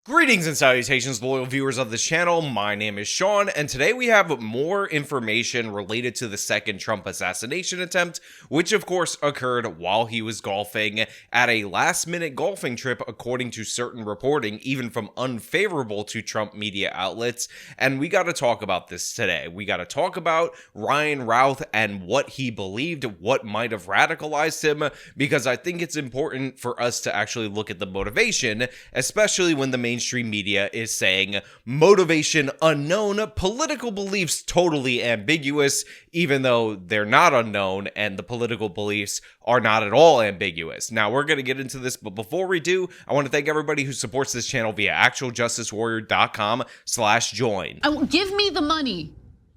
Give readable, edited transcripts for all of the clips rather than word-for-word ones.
Greetings and salutations, loyal viewers of this channel. My name is Sean, and today we have more information related to the second Trump assassination attempt, which of course occurred while he was golfing at a last-minute golfing trip, according to certain reporting, even from unfavorable to Trump media outlets. And we got to talk about this today. We got to talk about Ryanralth and what he believed, what might have radicalized him, because I think it's important for us to actually look at the motivation, especially when the mainstream media is saying motivation unknown, political beliefs totally ambiguous, even though they're not unknown and the political beliefs are not at all ambiguous. Now, we're going to get into this, but before we do, I want to thank everybody who supports this channel via actualjusticewarrior.com/join. Give me the money.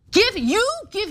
Give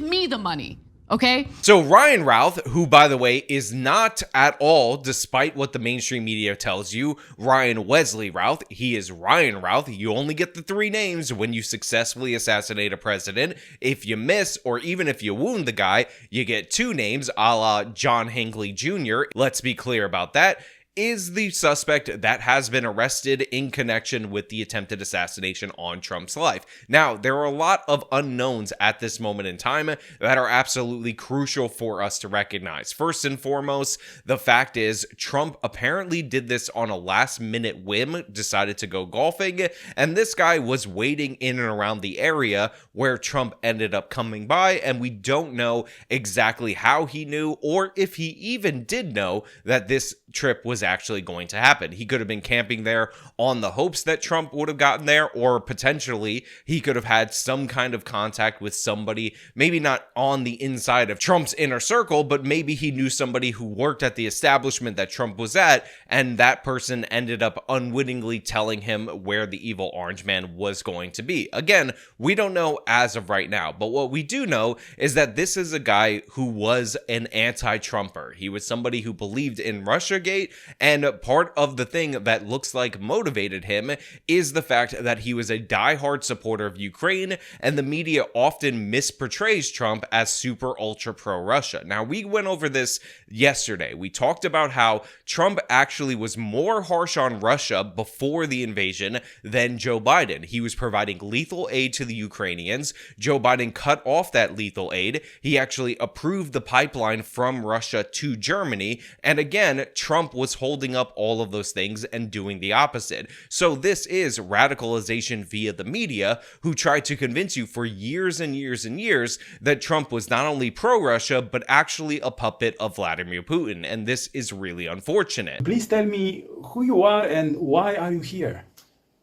me the money. Okay. So Ryanralth, who, by the way, is not at all, despite what the mainstream media tells you, Ryan Wesley Routh, he is Ryanralth. You only get the three names when you successfully assassinate a president. If you miss, or even if you wound the guy, you get two names, a la John Hinckley Jr. Let's be clear about that. Is the suspect that has been arrested in connection with the attempted assassination on Trump's life. Now, there are a lot of unknowns at this moment in time that are absolutely crucial for us to recognize. First and foremost, the fact is Trump apparently did this on a last-minute whim, decided to go golfing, and this guy was waiting in and around the area where Trump ended up coming by, and we don't know exactly how he knew or if he even did know that this trip was actually going to happen. He could have been camping there on the hopes that Trump would have gotten there, or potentially he could have had some kind of contact with somebody, maybe not on the inside of Trump's inner circle, but maybe he knew somebody who worked at the establishment that Trump was at, and that person ended up unwittingly telling him where the evil orange man was going to be. Again, we don't know as of right now, but what we do know is that this is a guy who was an anti-Trumper. He was somebody who believed in Russiagate, and part of the thing that looks like motivated him is the fact that he was a diehard supporter of Ukraine, and the media often misportrays Trump as super ultra pro-Russia. Now, we went over this yesterday. We talked about how Trump actually was more harsh on Russia before the invasion than Joe Biden. He was providing lethal aid to the Ukrainians. Joe Biden cut off that lethal aid. He actually approved the pipeline from Russia to Germany, and again, Trump was holding up all of those things and doing the opposite. So this is radicalization via the media, who tried to convince you for years and years and years that Trump was not only pro-Russia, but actually a puppet of Vladimir Putin. And this is really unfortunate. Please tell me who you are and why are you here?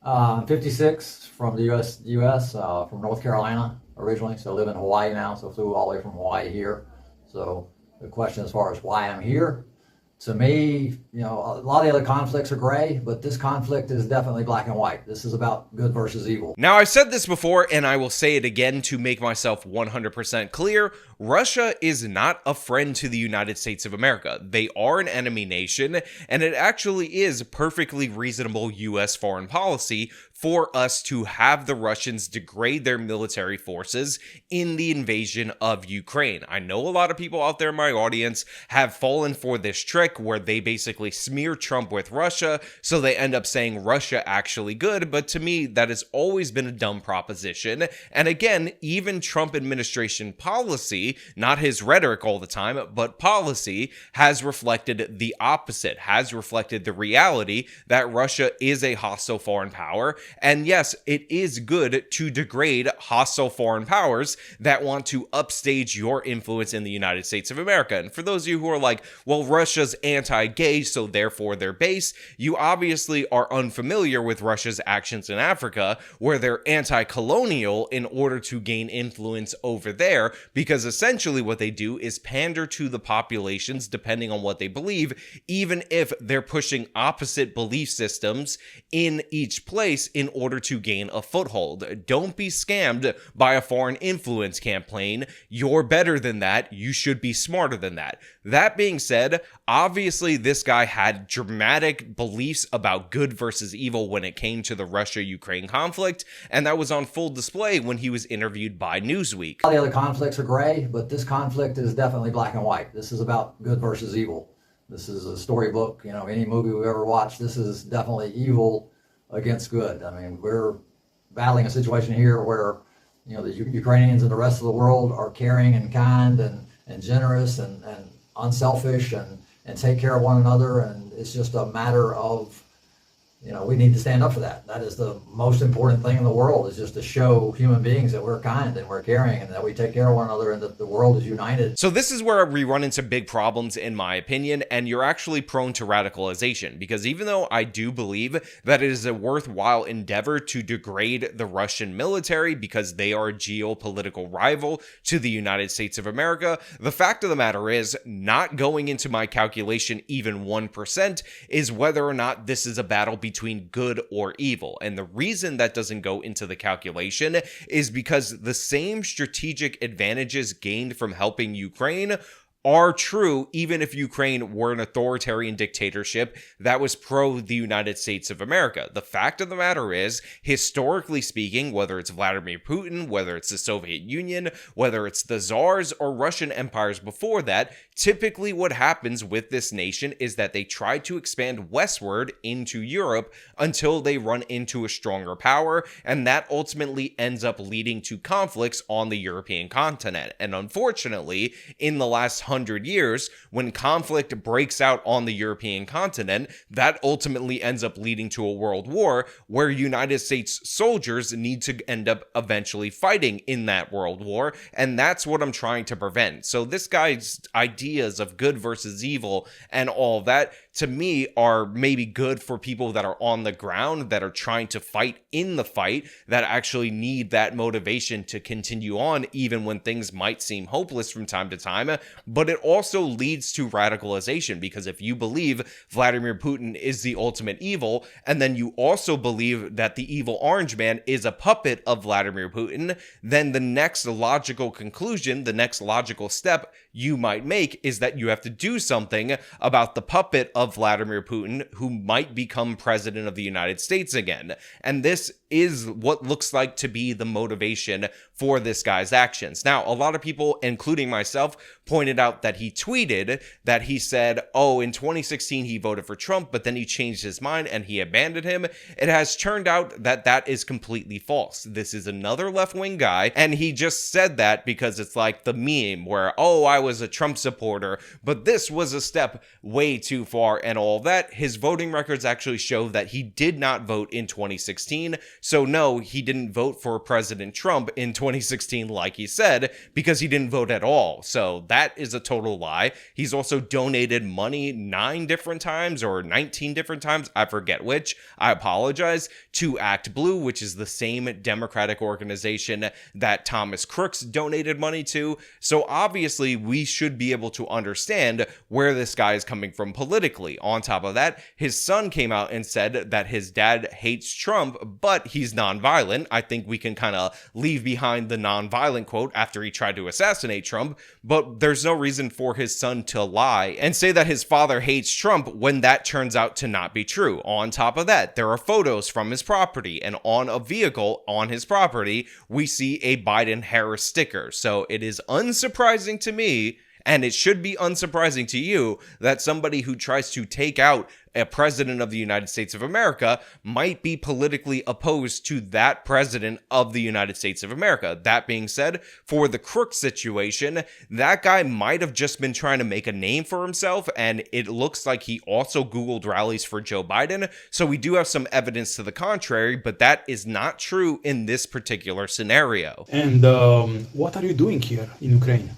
I'm 56, from the U.S., from North Carolina originally, so I live in Hawaii now, so flew all the way from Hawaii here. So the question as far as why I'm here, to me, you know, a lot of the other conflicts are gray, but this conflict is definitely black and white. This is about good versus evil. Now, I've said this before, and I will say it again to make myself 100% clear. Russia is not a friend to the United States of America. They are an enemy nation, and it actually is perfectly reasonable U.S. foreign policy for us to have the Russians degrade their military forces in the invasion of Ukraine. I know a lot of people out there in my audience have fallen for this trick where they basically smear Trump with Russia, so they end up saying Russia actually good, but to me, that has always been a dumb proposition. And again, even Trump administration policy, not his rhetoric all the time, but policy, has reflected the opposite, has reflected the reality that Russia is a hostile foreign power. And yes, it is good to degrade hostile foreign powers that want to upstage your influence in the United States of America. And for those of you who are like, well, Russia's anti-gay, so therefore they're base, you obviously are unfamiliar with Russia's actions in Africa, where they're anti-colonial in order to gain influence over there, because essentially what they do is pander to the populations depending on what they believe, even if they're pushing opposite belief systems in each place in order to gain a foothold. Don't be scammed by a foreign influence campaign. You're better than that. You should be smarter than that. That being said, obviously this guy had dramatic beliefs about good versus evil when it came to the Russia-Ukraine conflict, and that was on full display when he was interviewed by Newsweek. All the other conflicts are gray, but this conflict is definitely black and white. This is about good versus evil. This is a storybook, you know, any movie we've ever watched. This is definitely evil against good. I mean, we're battling a situation here where, the Ukrainians and the rest of the world are caring and kind and generous and unselfish and take care of one another. And it's just a matter of, we need to stand up for that. That is the most important thing in the world, is just to show human beings that we're kind and we're caring and that we take care of one another and that the world is united. So this is where we run into big problems, in my opinion, and you're actually prone to radicalization, because even though I do believe that it is a worthwhile endeavor to degrade the Russian military because they are a geopolitical rival to the United States of America, the fact of the matter is, not going into my calculation even 1% is whether or not this is a battle between good or evil. And the reason that doesn't go into the calculation is because the same strategic advantages gained from helping Ukraine are true even if Ukraine were an authoritarian dictatorship that was pro the United States of America. The fact of the matter is, historically speaking, whether it's Vladimir Putin, whether it's the Soviet Union, whether it's the czars or Russian empires before that, typically what happens with this nation is that they try to expand westward into Europe until they run into a stronger power, and that ultimately ends up leading to conflicts on the European continent. And unfortunately, in the last 100 years, when conflict breaks out on the European continent, that ultimately ends up leading to a world war where United States soldiers need to end up eventually fighting in that world war, and that's what I'm trying to prevent. So this guy's ideas of good versus evil and all that, to me, are maybe good for people that are on the ground, that are trying to fight in the fight, that actually need that motivation to continue on even when things might seem hopeless from time to time. But it also leads to radicalization, because if you believe Vladimir Putin is the ultimate evil, and then you also believe that the evil orange man is a puppet of Vladimir Putin, then the next logical conclusion, the next logical step you might make is that you have to do something about the puppet of Vladimir Putin, who might become president of the United States again. And this is what looks like to be the motivation for this guy's actions. Now, a lot of people, including myself, pointed out that he tweeted that he said, oh, in 2016 he voted for Trump, but then he changed his mind and he abandoned him. It has turned out that that is completely false. This is another left-wing guy, and he just said that because it's like the meme where, oh, I was a Trump supporter, but this was a step way too far and all that. His voting records actually show that he did not vote in 2016. So no, he didn't vote for President Trump in 2016 like he said, because he didn't vote at all. So that is a total lie. He's also donated money 9 different times or 19 different times, I forget which, I apologize, to Act Blue, which is the same Democratic organization that Thomas Crooks donated money to. So obviously we should be able to understand where this guy is coming from politically. On top of that, his son came out and said that his dad hates Trump, but he's nonviolent. I think we can kind of leave behind the nonviolent quote after he tried to assassinate Trump, but there's no reason for his son to lie and say that his father hates Trump when that turns out to not be true. On top of that, there are photos from his property, and on a vehicle on his property, we see a Biden-Harris sticker. So it is unsurprising to me, and it should be unsurprising to you, that somebody who tries to take out a president of the United States of America might be politically opposed to that president of the United States of America. That being said, for the Crook situation, that guy might have just been trying to make a name for himself, and it looks like he also Googled rallies for Joe Biden. So we do have some evidence to the contrary, but that is not true in this particular scenario. And what are you doing here in Ukraine?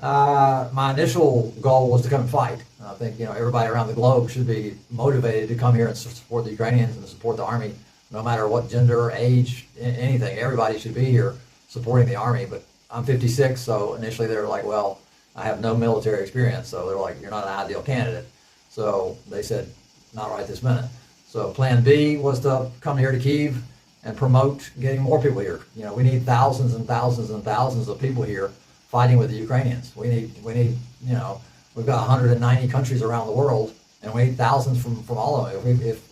My initial goal was to come and fight. I think everybody around the globe should be motivated to come here and support the Ukrainians and to support the army, no matter what gender, age, anything. Everybody should be here supporting the army. But I'm 56, so initially they were like, well, I have no military experience, so they're like, you're not an ideal candidate. So they said, not right this minute. So plan B was to come here to Kyiv and promote getting more people here. We need thousands and thousands and thousands of people here fighting with the Ukrainians. We need, we've got 190 countries around the world, and we need thousands from all of them. If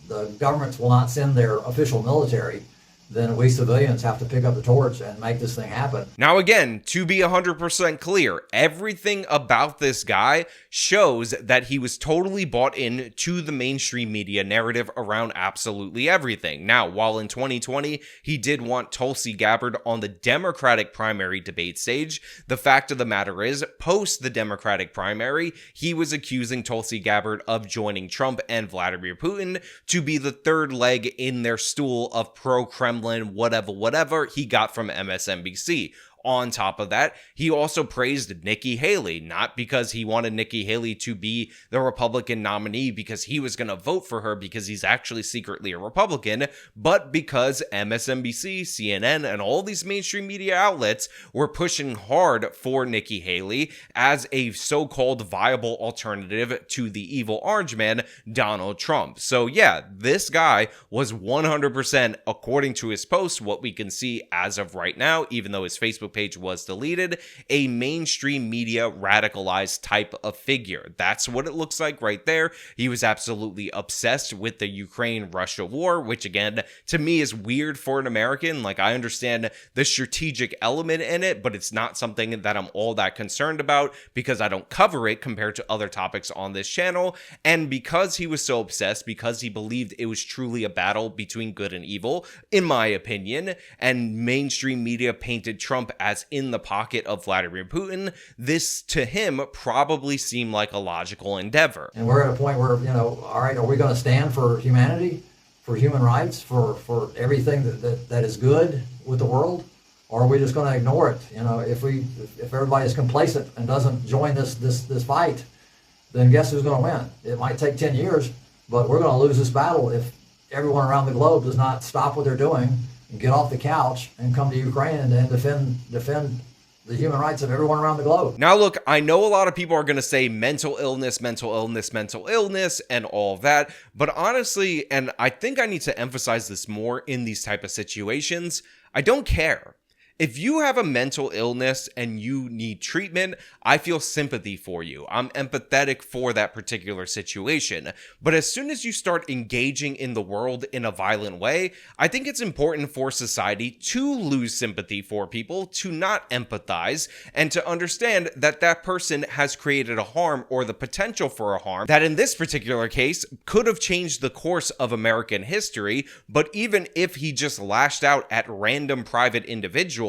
the governments will not send their official military then we civilians have to pick up the torch and make this thing happen. Now, again, to be 100% clear, everything about this guy shows that he was totally bought in to the mainstream media narrative around absolutely everything. Now, while in 2020, he did want Tulsi Gabbard on the Democratic primary debate stage, the fact of the matter is, post the Democratic primary, he was accusing Tulsi Gabbard of joining Trump and Vladimir Putin to be the third leg in their stool of pro-Kremlin, whatever he got from MSNBC. On top of that, he also praised Nikki Haley, not because he wanted Nikki Haley to be the Republican nominee because he was going to vote for her because he's actually secretly a Republican, but because MSNBC, CNN, and all these mainstream media outlets were pushing hard for Nikki Haley as a so-called viable alternative to the evil orange man, Donald Trump. So yeah, this guy was 100%, according to his post, what we can see as of right now, even though his Facebook page was deleted, a mainstream media radicalized type of figure. That's what it looks like right there. He was absolutely obsessed with the Ukraine-Russia war, which again, to me is weird for an American. Like, I understand the strategic element in it, but it's not something that I'm all that concerned about because I don't cover it compared to other topics on this channel. And because he was so obsessed, because he believed it was truly a battle between good and evil, in my opinion, and mainstream media painted Trump as in the pocket of Vladimir Putin, this to him probably seemed like a logical endeavor. And we're at a point where, all right, are we going to stand for humanity, for human rights, for everything that is good with the world? Or are we just going to ignore it? If everybody is complacent and doesn't join this fight, then guess who's going to win? It might take 10 years, but we're going to lose this battle if everyone around the globe does not stop what they're doing, get off the couch and come to Ukraine and defend the human rights of everyone around the globe. Now, look, I know a lot of people are going to say mental illness, and all of that, but honestly, and I think I need to emphasize this more in these type of situations, I don't care. If you have a mental illness and you need treatment, I feel sympathy for you. I'm empathetic for that particular situation. But as soon as you start engaging in the world in a violent way, I think it's important for society to lose sympathy for people, to not empathize, and to understand that that person has created a harm or the potential for a harm that in this particular case could have changed the course of American history. But even if he just lashed out at random private individuals,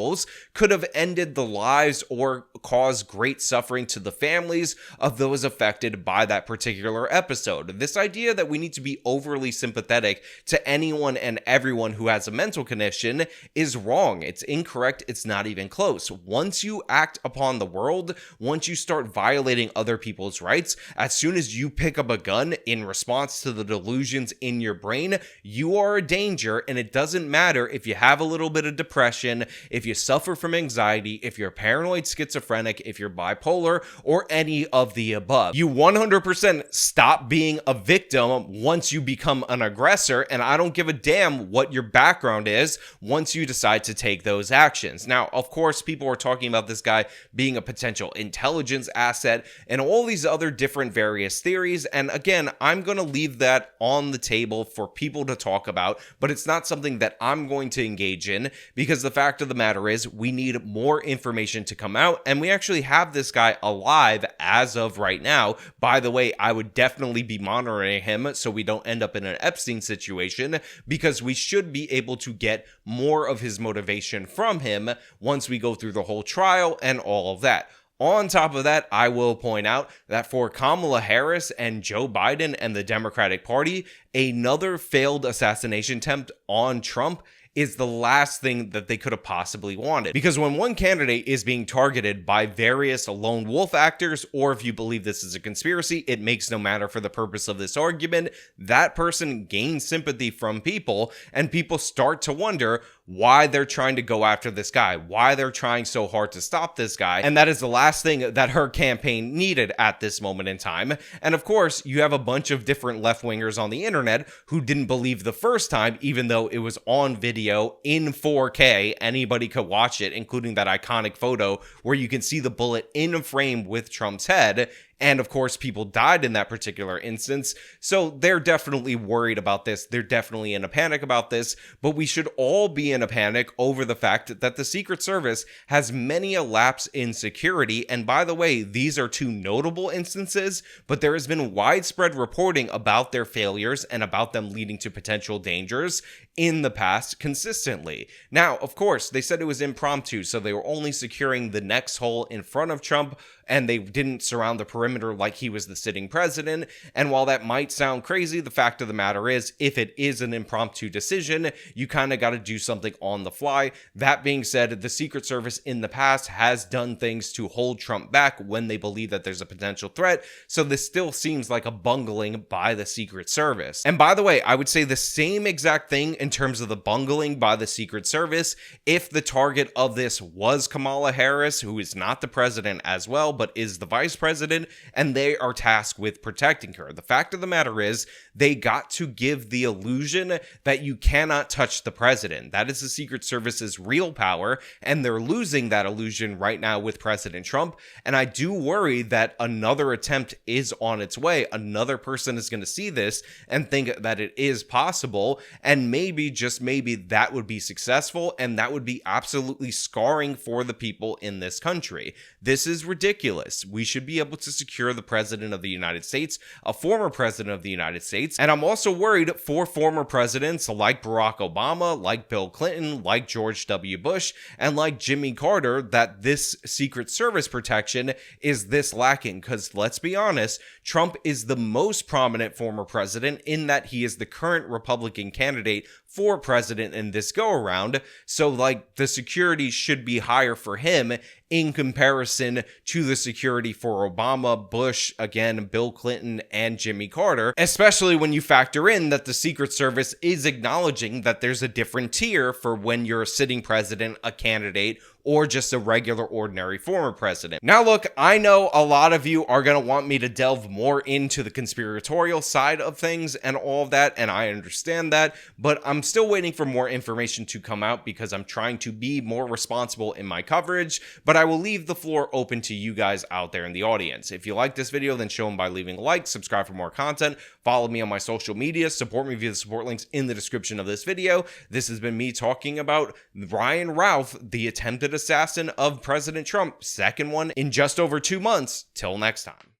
could have ended the lives or caused great suffering to the families of those affected by that particular episode. This idea that we need to be overly sympathetic to anyone and everyone who has a mental condition is wrong. It's incorrect. It's not even close. Once you act upon the world, once you start violating other people's rights, as soon as you pick up a gun in response to the delusions in your brain, you are a danger, and it doesn't matter if you have a little bit of depression, if you suffer from anxiety, if you're paranoid schizophrenic, if you're bipolar, or any of the above. You 100% stop being a victim once you become an aggressor, and I don't give a damn what your background is once you decide to take those actions. Now, of course, people are talking about this guy being a potential intelligence asset and all these other different various theories, and again, I'm going to leave that on the table for people to talk about, but it's not something that I'm going to engage in because the fact of the matter is we need more information to come out, and we actually have this guy alive as of right now. By the way, I would definitely be monitoring him so we don't end up in an Epstein situation, because we should be able to get more of his motivation from him once we go through the whole trial and all of that. On top of that, I will point out that for Kamala Harris and Joe Biden and the Democratic Party, another failed assassination attempt on Trump is the last thing that they could have possibly wanted. Because when one candidate is being targeted by various lone wolf actors, or if you believe this is a conspiracy, it makes no matter for the purpose of this argument, that person gains sympathy from people, and people start to wonder why they're trying to go after this guy, why they're trying so hard to stop this guy, and that is the last thing that her campaign needed at this moment in time. And of course, you have a bunch of different left-wingers on the internet who didn't believe the first time, even though it was on video in 4K, anybody could watch it, including that iconic photo where you can see the bullet in frame with Trump's head. And of course, people died in that particular instance. So they're definitely worried about this. They're definitely in a panic about this. But we should all be in a panic over the fact that the Secret Service has many a lapse in security. And by the way, these are two notable instances, but there has been widespread reporting about their failures and about them leading to potential dangers in the past consistently. Now, of course, they said it was impromptu, so they were only securing the next hole in front of Trump, and they didn't surround the perimeter like he was the sitting president. And while that might sound crazy, the fact of the matter is, if it is an impromptu decision, you kind of got to do something on the fly. That being said, the Secret Service in the past has done things to hold Trump back when they believe that there's a potential threat, so this still seems like a bungling by the Secret Service. And by the way, I would say the same exact thing in terms of the bungling by the Secret Service if the target of this was Kamala Harris, who is not the president as well, but is the vice president, and they are tasked with protecting her. The fact of the matter is, they got to give the illusion that you cannot touch the president. That is the Secret Service's real power, and they're losing that illusion right now with President Trump. And I do worry that another attempt is on its way. Another person is going to see this and think that it is possible, and maybe, just maybe, that would be successful, and that would be absolutely scarring for the people in this country. This is ridiculous. We should be able to secure the president of the United States, a former president of the United States, and I'm also worried for former presidents like Barack Obama, like Bill Clinton, like George W. Bush, and like Jimmy Carter, that this Secret Service protection is this lacking, because let's be honest, Trump is the most prominent former president in that he is the current Republican candidate for president in this go-around, so like the security should be higher for him in comparison to the security for Obama, Bush, again, Bill Clinton, and Jimmy Carter, especially when you factor in that the Secret Service is acknowledging that there's a different tier for when you're a sitting president, a candidate, or just a regular, ordinary former president. Now look, I know a lot of you are going to want me to delve more into the conspiratorial side of things and all of that, and I understand that, but I'm still waiting for more information to come out because I'm trying to be more responsible in my coverage, but I will leave the floor open to you guys out there in the audience. If you like this video, then show them by leaving a like, subscribe for more content, follow me on my social media, support me via the support links in the description of this video. This has been me talking about Ryanralth, the attempted assassin of President Trump, second one in just over 2 months. Till next time.